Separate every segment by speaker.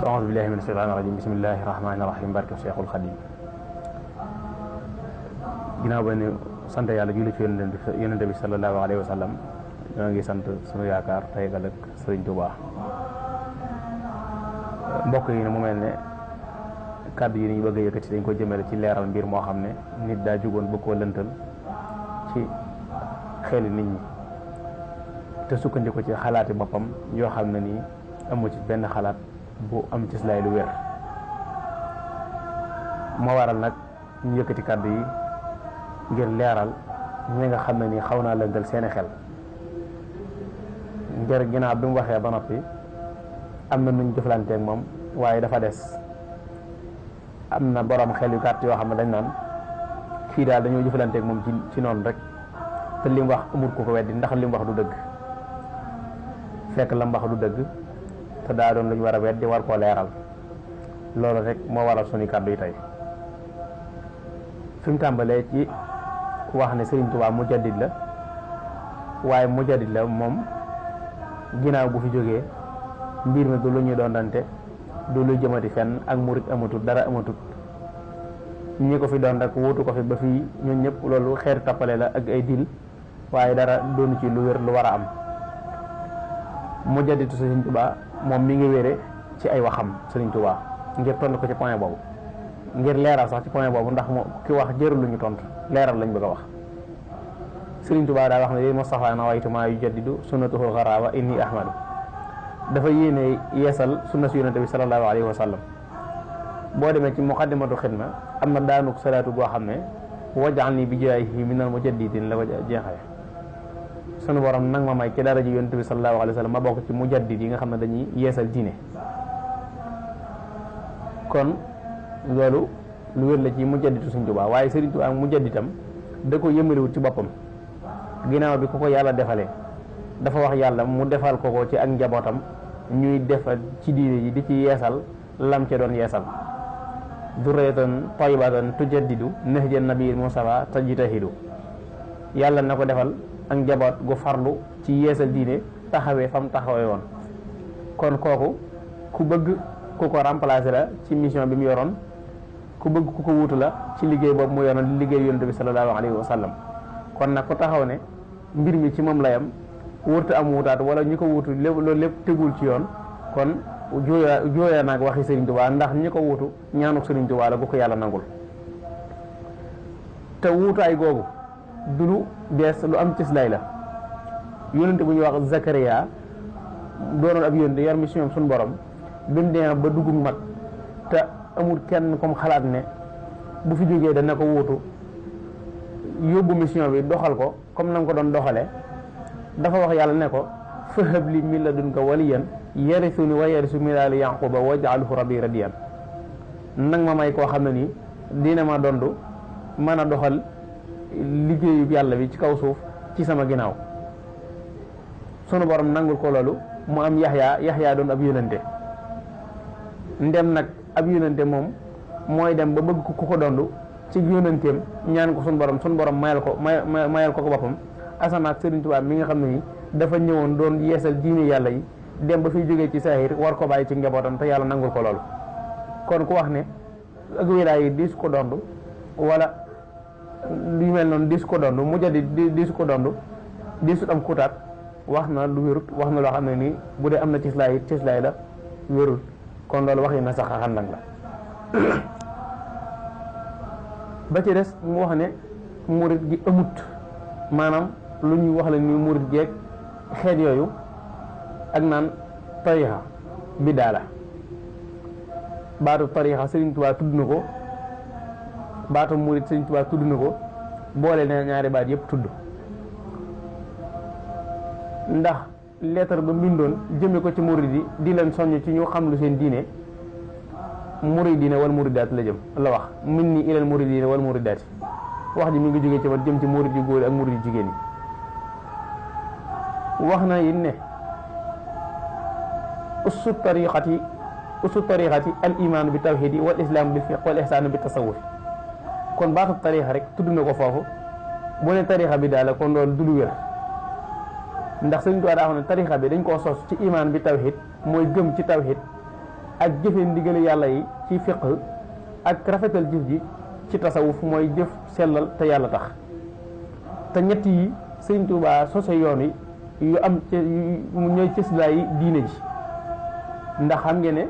Speaker 1: a'uuzu billaahi mina shaytaani rajiim bismillaahi rahmaani rahiim barke Cheikhul Khadim ginnaaw ba ne sant yàlla julli ci yonente bi sallallahu alayhi wa sallam ñoo ngi sant sunu yaakaar tey ëllëg Sëriñ Tuubaa mbokk yi ne mu mel ne kàddu yi ni ñu bëgg a yëkkati dañ ko jëmale ci leeral mbir moo xam ne nit daa jugoon bëgg koo lëntal ci xeli nit ñi te sukkandiku ci xalaati boppam yoo xam ne nii amu ci benn xalaat bu am ci lay lu wér moo waral nag ñu yëkkati kàddu yi ngir leeral ñi nga xam ne nii xaw naa lëntal seeni xel ngir ginnaaw bi mu waxee ba noppi am na nuñ jëflanteeg moom waaye dafa des am na borom xel yu gàtt yoo xam ne dañ naan fii daal dañoo jëflanteeg moom ci noonu rek te li mu wax amul ku ko weddi ndax li mu wax du dëgg fekk la mu wax du dëgg te daa doon lu ñu war a weddi war koo leeral loolu rek moo waral suñu kàddu yi tey fi mu tàmbalee ci wax ne Sëriñ Tuubaa mujaddid la waaye mujaddid la moom ginnaaw bu fi jógee mbir mi du lu ñuy doon dante du lu jëmati fenn ak murit amatut dara amatut ñi ko fi doon rek wuutu ko fi ba fii ñun ñëpp loolu xeetu tappale la ak ay dil waaye dara doonu ci lu wér lu war a am mujaddidu Sëriñ Tuubaa moom mi ngi wére ci ay waxam Sëriñ Tuubaa ngir tontu ko ci point boobu ngir leeral sax ci point boobu ndax moo ki wax jërul lu ñu tontu leeral lañ bëgg a wax Sëriñ Tuubaa daa wax ne li Mustafa nawaytu maa yujaddidu sunnatuhul xaraa wa inni ahmadu dafa yéene yeesal sunna si yonente bi sallallahu alayhi wa sallam boo demee ci muqaddimatu xidma am na daanuk salaatu goo xam ne waj'alni bi jaahihi minal mujaddidin la ko jeexee sunu borom nag ma may ci dara ji yonente bi sallallahu alayhi wa sallam ma bokk ci mujaddid yi nga xam ne dañuy yeesal diine kon loolu lu wér la ci mujaddidu Sëriñ Tuubaa waaye Sëriñ Tuubaa mujadditam da ko yëmaliwut ci boppam ginnaaw bi ko yàlla defalee dafa wax yàlla mu defal ko ci ak njabootam ñuy defal ci diine ji di ci yeesal lam ca doon yeesal durriyatan tayyibatan tujaddidu nahjan nabiyil mustafa tajtahidu yàlla na ko defal ak njaboot gu farlu ci yeesal diine taxawee fam taxawee woon kon kooku ku bëgg ku ko remplacer la ci mission bi mu yoroon ku bëgg ku ko wuutu la ci liggéey boobu mu yoroon liggéey yonent bi sallallahu alayhi wa sallam kon nag ku taxaw ne mbir mi ci moom la yam wërta am wutaat wala ñi ko wuutu loolu lépp tegul ci yoon kon jooya naag waxi Sëriñ Tuubaa ndax ñi ko wuutu ñaanuk Sëriñ Tuubaa la bu ko yàlla nangul te wuutaay googu du lu bees lu am cislay la yónente bu ñuy wax Zakariya doonoon ab yónente yor mission suñu borom bi mu demee ba dugub mag te amul kenn comme xalaat ne bu fi jógee dana ko wuutu yóbbu mission bi doxal ko comme na nga ko doon doxale dafa wax yàlla ne ko fahab li min ladunka waliyan yarisuni wa yarisu min aali yaquba waj'alhu rabbi radiyan nag ma may koo xam ne nii dina ma dondu mën a doxal liggéeyu yàlla bi ci kaw suuf ci sama ginnaaw sunu borom nangul ko loolu mu am yaxyaa doon ab yónente ndem nag ab yónente moom mooy dem ba bëgg ku ko dondu ci yónenteem ñaan ko sunu borom mayal ko boppam asamaak Sëriñ Tuubaa mi nga xam ne ni dafa ñëwoon doon yeesal diine yàlla yi dem ba fiy jógee ci saahir war ko bàyyi ci njabootam te yàlla nangul ko loolu kon ku wax ne ak wilaay yi diis ko dondu wala lu mel noonu diis ko dondu mujaddid diis ko dondu diisut am kutaat wax na lu wérut wax na loo xam ne nii bu dee am na cislaay la wérut kon loolu wax yi na sax xandang la ba ci des mu wax ne murit gi amut maanaam lu ñuy wax la ni murit geeg xeet yooyu ak naan tarixa biddaa la baatu tarixa Sëriñ Tuubaa tudd na ko baatu murit Sëriñ Tuubaa tudd na ko boole na ñaari baat yëpp tudd ndax lettre ba mbindoon jëme ko ci murit yi di leen soññ ci ñu xam lu seen diine muridina wal muridaat la jëm la wax min ni ilal muridina wal muridaati wax ji mi ngi jógee ci man jëm ci murid yu góor yi ak murid yu jigéen yi wax na it ne ussu tariqati al iman bi tawhidi wal islam bil fiqh wal ihsan bi tasawuf kon baatu tariqa rek tudd na ko foofu bu ne tariqa bi daal kon loolu du lu wér ndax Sëriñ Tuubaa daa xam ne tariqa bi dañ koo sos ci iman bi tawhid mooy gëm ci tawhid ak jëfe ndigal yàlla yi ci fiqh ak rafetal jëf ji ci tasawuf mooy jëf sellal te yàlla tax te ñett yi Sëriñ Tuubaa sose yoon yi yu am ci ñooy cëslaay yi diine ji ndax xam ngeen ne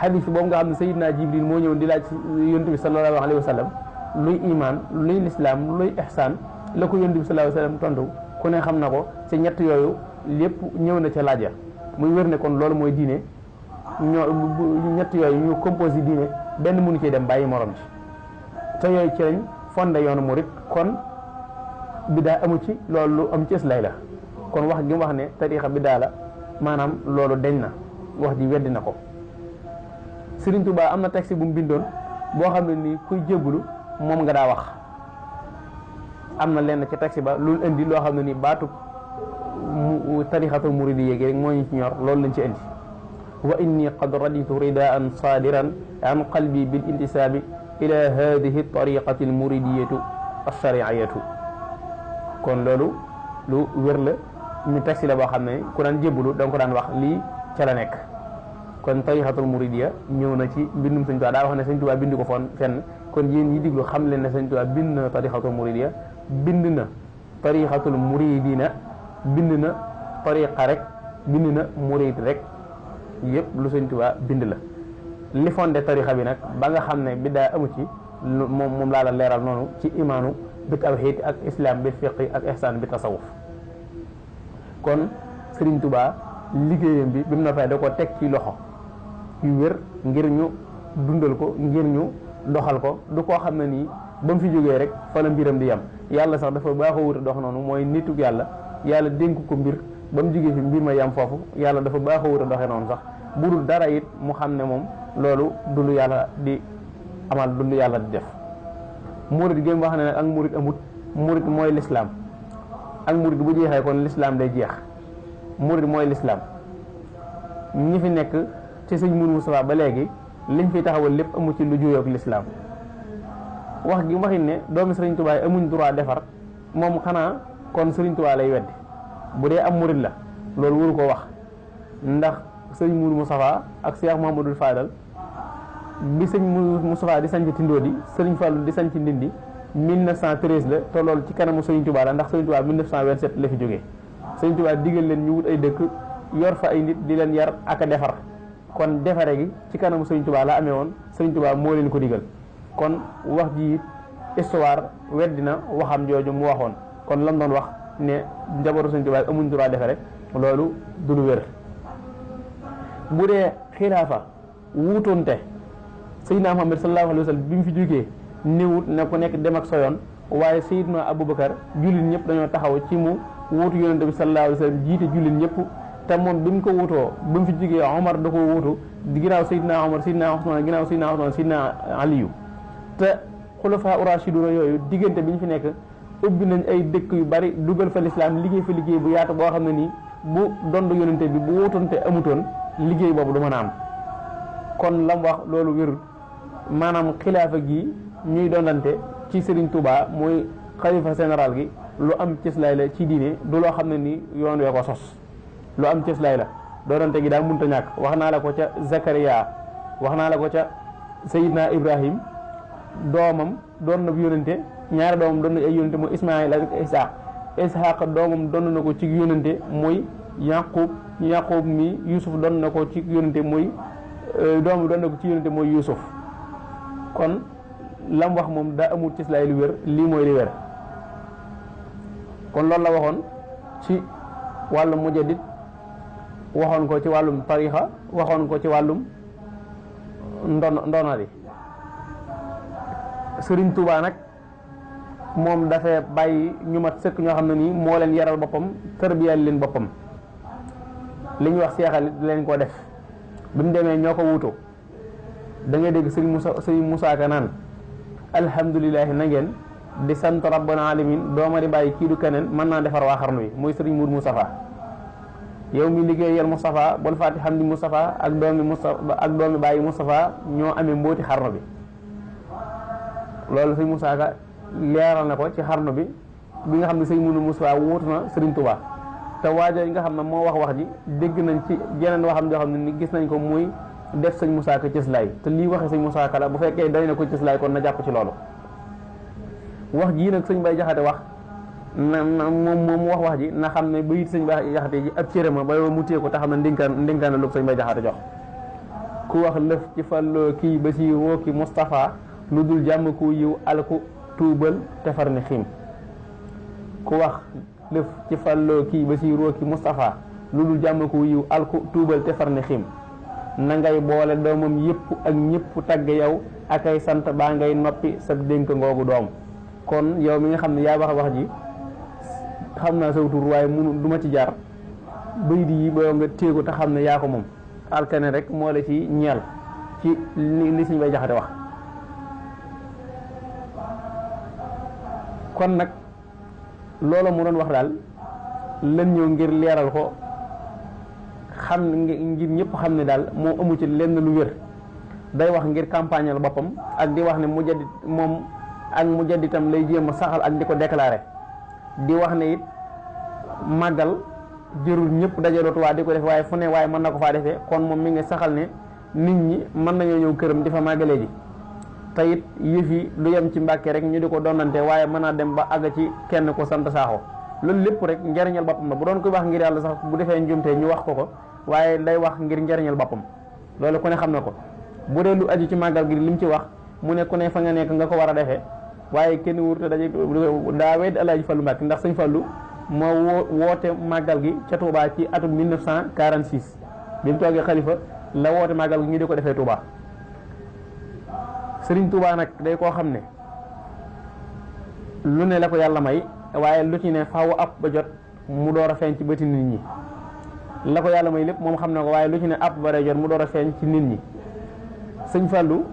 Speaker 1: xadiis boobu nga xam ne Sayyidina Jibril moo ñëw di laaj yonent bi sallallahu alayhi wa sallam luy iman luy lislaam luy ihsaan la ko yonent bi sallallahu alayhi wa sallam tontu ku ne xam na ko ci ñett yooyu lépp ñëw na ca laaj ya muy wér ne kon loolu mooy diine ñett yooyu ñu composé diine benn mënu cee dem bàyyi morom ci te yooyu ci lañ fonde yoonu murit kon biddaa amu ci loolu lu am ci islaay la kon wax gi mu wax ne tariixa biddaa la maanaam loolu deñ na wax ji weddi na ko Sëriñ Tuubaa am na texte bu mu bindoon boo xam ne nii kuy jébbalu moom nga daa wax am na lenn ci texte ba lu indi loo xam ne nii baatu tariixatul muridiyya gi rek moo ñu ci ñor loolu lañ ci indi wa inni qad raditu ridaan saadiran an qalbi bil intisaabi ila hadihi tariqati al muridiyatu alshariiyatu kon loolu lu wér la ñu texte la boo xam ne ku daan jébbalu da nga ko daan wax lii ca la nekk kon tariqatul muridiyya ñëw na ci mbindum Sëñ Tuubaa daa wax ne Sëñ Tuubaa bind ko foon fenn kon yéen ñi diglu xam leen ne Sëñ Tuubaa bind na tariqatul muridiyya bind na tariqatul muridina bind na tariqa rek bind na murid rek yëpp lu Sëñ Tuubaa bind la li fondé tariqa bi nag ba nga xam ne biddaa amu ci moom laa la leeral noonu ci imaanu bi tawxiid ak islam bi fiqi ak ihsaan bi tasawuf kon Sëriñ Tuubaa liggéeyam bi mu noppee da ko teg ci loxo yu wér ngir ñu dundal ko ngir ñu doxal ko du koo xam ne nii ba mu fi jógee rek fa la mbiram di yem yàlla sax dafa baaxoo wut a dox noonu mooy nituk yàlla dénk ko mbir ba mu jógee fi mbir ma yem foofu yàlla dafa baaxoo wut a doxee noonu sax bu dul dara it mu xam ne moom loolu du lu yàlla di amal du lu yàlla di def murit gi wax ne nag ak murit amut murit mooy lislaam ak murit bu jeexee kon lislaam day jeex murit mooy lislaam ñi fi nekk ci sëñ Mourou Moustapha ba léegi liñ fi taxawal lépp amu ci lu juyoog lislaam wax gi waxin ne doomi Sëriñ Tuubaa yi amuñ droit defar moom xanaa kon Sëriñ Tuubaa lay weddi bu dee am murit la loolu waru ko wax ndax sëñ Mourou Moustapha ak Cheikh Mouhamadoul Fadal bi sëñ Mourou Moustapha di sanc Tindodi Sëriñ Fallu di sanc Ndindi 1913 la te loolu ci kanamu Sëriñ Tuubaa la ndax Sëriñ Tuubaa 1927 la fi jógee Sëriñ Tuubaa digal leen ñu wut ay dëkk yor fa ay nit di leen yar ak a defar kon defare gi ci kanamu Sëriñ Tuubaa la amee woon Sëriñ Tuubaa moo leen ko digal kon wax ji it histoire weddina waxam jooju mu waxoon kon lam doon wax ne njabootu Sëriñ Tuubaa amuñ droit defare loolu du lu wér bu dee xilaafa wuutoonte Seydina Muhammad sallallahu alayhi wa sallam bi mu fi jógee néewut ne ku nekk dem ak soyoon waaye Seydina Aboubacar jullit ñëpp dañoo taxaw ci mu wuutu yonente bi sallallahu alayhi wa sallam jiite jullit ñëpp te moom bi mu ko wuutoo bi mu fi jógee Omar da ko wuutu ginnaaw Seydina Omar Seydina Ousmane ginnaaw Seydina Ousmane Seydina Aliyu te xulafaa urashiduna yooyu diggante bi ñu fi nekk ubbi nañ ay dëkk yu bari dugal fa lislaam liggéey fa liggéey bu yaatu boo xam ne nii bu dond yonente bi bu wuutoonte amutoon liggéey boobu du mën a am kon lam wax loolu wérul maanaam xilaafa gi ñuy dondante ci Serigne Touba mooy xalifa général gi lu am cëslaay la ci diine du loo xam ne ni yoon wee ko sos lu am cëslaay la doonante gi daa munta ñàkk wax naa la ko ca Zakaria wax naa la ko ca Seydina Ibrahim doomam doon na yónente ñaari doomam doon na ay yónente mooy Ismaïl ak Ishaq doomam doon na ko ci yónente mooy Yaqub mi Yusuf doon na ko ci yónente mooy doom bi doon na ko ci yónente mooy Yusuf kon lam wax moom daa amul ci islaay lu wér lii mooy li wér kon loolu la waxoon ci wàllum mujaddid waxoon ko ci wàllum tarixa waxoon ko ci wàllum ndonali Sëriñ Tuubaa nag moom dafay bàyyi ñu mat sëkk ñoo xam ne nii moo leen yaral boppam tarbiyal leen boppam li ñuy wax seexal leen ko def bi mu demee ñoo ko wuutu da ngay dégg Sëriñ Musaa Ka naan alhamdulilahi na ngeen di sant rabbul alamin dooma di bàyyi kii du keneen mën naa defar waa xarnu yi mooy Sëriñ Mourou Moustapha yow mi liggéeyal Moustapha bol faati xam di Moustapha ak doomi bàyyi Moustapha ñoo amee mbooti xarnu bi loolu Sëriñ Musaa Ka leeral na ko ci xarnu bi nga xam ne Sëriñ Mourou Moustapha wuutu na Sëriñ Tuubaa te waajo yi nga xam ne moo wax ji dégg nañ ci jeneen waxam joo xam ne ni gis nañ ko muy def sëñ Moussa Ka cëslaay te lii waxe sëñ Moussa Ka la bu fekkee doy na ko cëslaay kon na jàpp ci loolu wax jii nag sëñ Bay Jaxate wax na moom wax ji na xam ne bayit sëñ Bay Jaxate ji ab cërëma ba mu téye ko te xam ne ndinkaan lu sëñ Bay Jaxate jox ku wax lëf ci fàlloo kii ba si woo ki Moustapha lu dul jàmm ku yiw alku tuubal te far ni xiim ku wax lëf ci fàlloo kii ba si woo ki Moustapha lu dul jàmm ku yiw alku tuubal te far ni xiim na ngay boole doomam yëpp ak ñëpp tagg yow ak ay sant baa ngay noppi sa dénk ngoogu doom kon yow mi nga xam ne yaa wax ji xam naa saw tur waaye munu du ma ci jaar bayit yi boo nga téegu te xam ne yaa ko moom alkane rek moo la ci ñeel ci li Sëñ Bay Jaxate wax kon nag loola mu doon wax daal lan ñëw ngir leeral ko xam ngir ñëpp xam ne daal moo amu ci lenn lu wér day wax ngir campagne la boppam ak di wax ne mujaddid moom ak mujadditam lay jéem a saxal ak di ko déclaré di wax ne it màggal jërul ñëpp dajalootu waa di ko def waaye fu ne waaye mën na ko faa defee kon moom mi ngi saxal ne nit ñi mën nañoo ñëw këram di fa màggalee ji te it yëf yi du yem ci Mbàkke rek ñu di ko donnante waaye mën naa dem ba àgg ci kenn ko sant Saaxo loolu lépp rek njariñal boppam la bu doon koy wax ngir yàlla sax bu defee njumte ñu wax ko waaye day wax ngir njariñal boppam loolu ku ne xam na ko bu dee lu aju ci màggal gi li mu ci wax mu ne ku ne fa nga nekk nga ko war a defee waaye kenn wurte daje daa wedd Alaaji Fallu Mbàkke ndax Sëñ Fallu moo woote màggal gi ca Touba ci atum 1946 bi mu toogee xalifa la woote màggal gi ñu di ko defee Touba Sëriñ Touba nag day koo xam ne lu ne la ko yàlla may waaye lu ci ne faaw ab ba jot mu door a feeñ ci bëti nit ñi la ko yàlla may lépp moom xam na ko waaye lu ci ne ab ba day jot mu door a feeñ ci nit ñi Sëñ Fallu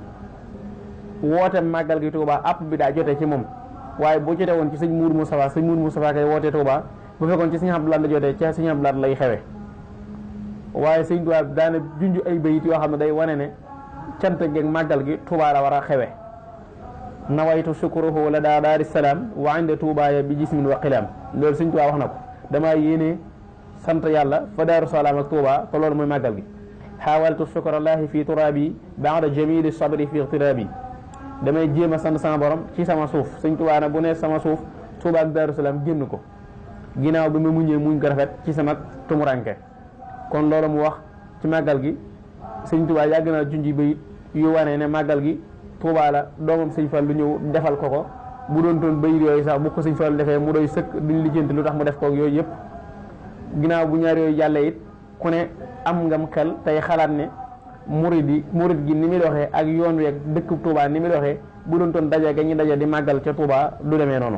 Speaker 1: woote màggal gi Touba app bi daa jotee ci moom waaye bu jotee woon ci sëñ Mourou Moustapha kay wootee Touba bu fekkoon ci sëñ Abdou Lahad la jotee ci sëñ Abdou Lahad lay xewe waaye sëñ Touba daana junj ay bayit yoo xam ne day wane ne cant geeg màggal gi Touba la war a xewe nawaytu shukruhu la daa daari salaam wa inda Touba ya bi jismin wa qilaam loolu sëñ Touba wax na ko damaa yéene sant yàlla fa daaru salaam ak Touba te loolu mooy màggal gi xaawaltu shukrallahi fi turabi ba'da jamili sabri fi iqtirabi damay jéem a sant sama borom ci sama suuf sëñ Touba na bu ne sama suuf Touba ak daaru salaam génn ko ginnaaw bi ma muñee muñ ko rafet ci sama tumuranke kon loolu mu wax ci màggal gi sëñ Touba yàgg naa junji bayit yu wane ne màggal gi Touba la doomam sëñ Fallu ñëw defal ko bu doon toon bayit yooyu sax bu ko sëñ Fallu defee mu doy sëkk duñ lijjanti lu tax mu def koog yooyu yëpp ginnaaw bu ñaar yooyu jàllee it ku ne am ngam xel tey xalaat ne murid gi ni muy doxee ak yoon wi ak dëkk Touba ni muy doxee bu doon toon daje ga ñu daje di màggal ca Touba du demee noonu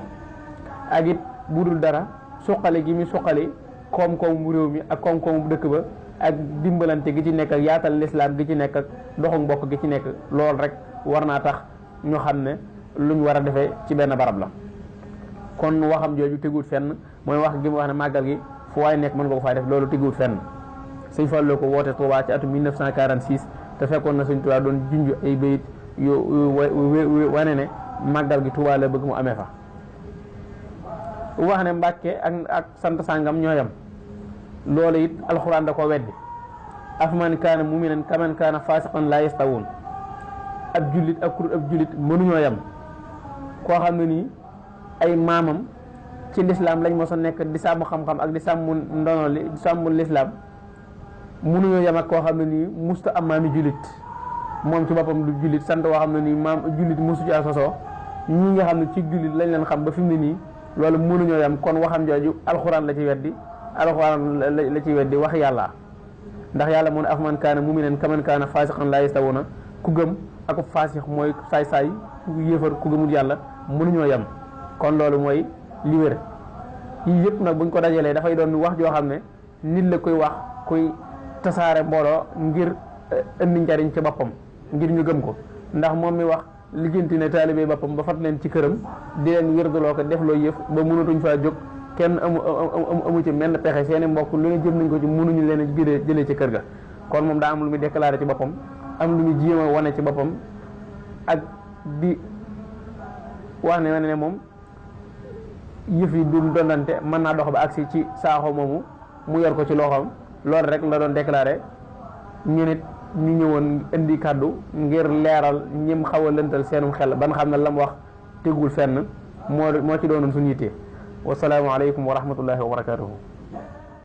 Speaker 1: ak it bu dul dara suqali gi mu suqali koom-koomu réew mi ak koom-koomu dëkk ba ak dimbalante gi ci nekk ak yaatal lislaam gi ci nekk ak doxu mbokk gi ci nekk loolu rek war naa tax ñu xam ne luñ war a defee ci benn barab la kon waxam jooju teguut fenn mooy wax gi mu wax ne màggal gi fu waay nekk mën nga ko fay def loolu teguut fenn sëñ Fallu ko woote Touba ci atum 1946 te fekkoon na sëñ Touba doon junj ay bayit yu wane ne màggal gi Touba la bëgg mu amee fa wax ne Mbàkke ak sant sàngam ñoo yam loolu it alxuraan da ko weddi afman kaana muminan kaman kaana fasiqan la yastawun ab jullit ak kurut ab jullit mënuñoo yam koo xam ne nii ay maamam ci lislaam lañ mos a nekk di sàmm xam-xam ak di sàmm ndono li di sàmm lislaam mënuñoo yam ak koo xam ne nii musta am maami jullit moom ci boppam du jullit sant woo xam ne nii maam jullit musu ci asosoo ñi nga xam ne ci jullit lañ leen xam ba fi mu ne nii loolu mënuñoo yam kon waxam jooju alxuraan la ci weddi alxuraan la ci weddi wax yàlla ndax yàlla mu ne afman kaana muminan kaman kaana fasiqan la yastawuna ku gëm ak faasix mooy saay-saay ku yéefar ku gëmul yàlla mënuñoo yem kon loolu mooy li wér yii yëpp nag buñ ko dajalee dafay doon wax joo xam ne nit la koy wax kuy tasaare mbooloo ngir indi njariñ ci boppam ngir ñu gëm ko ndax moom mi wax lijjanti ne taalibe boppam ba fat leen ci këram di leen wérdaloo ko def loo yëf ba mënatuñ faa jóg kenn amu ci menn pexe seeni mbokk lu ne jëm nañ ko ci mënuñu leen jëlee ci kër ga kon moom daa am lu muy déclaré ci boppam am lu muy jéem a wane ci boppam ak di wax ne moom yëf yi du dondante mën naa dox ba agsi ci saaxo moomu mu yor ko ci loxoom loolu rek la doon déclaré ñu nit ñu ñëwoon indi kàddu ngir leeral ñim xaw a lëntal seenum xel ban xam ne la mu wax tegul fenn moo ci doonoon suñu yitte wasalaamu aleykum wa rahmatullahi wa barakatuhu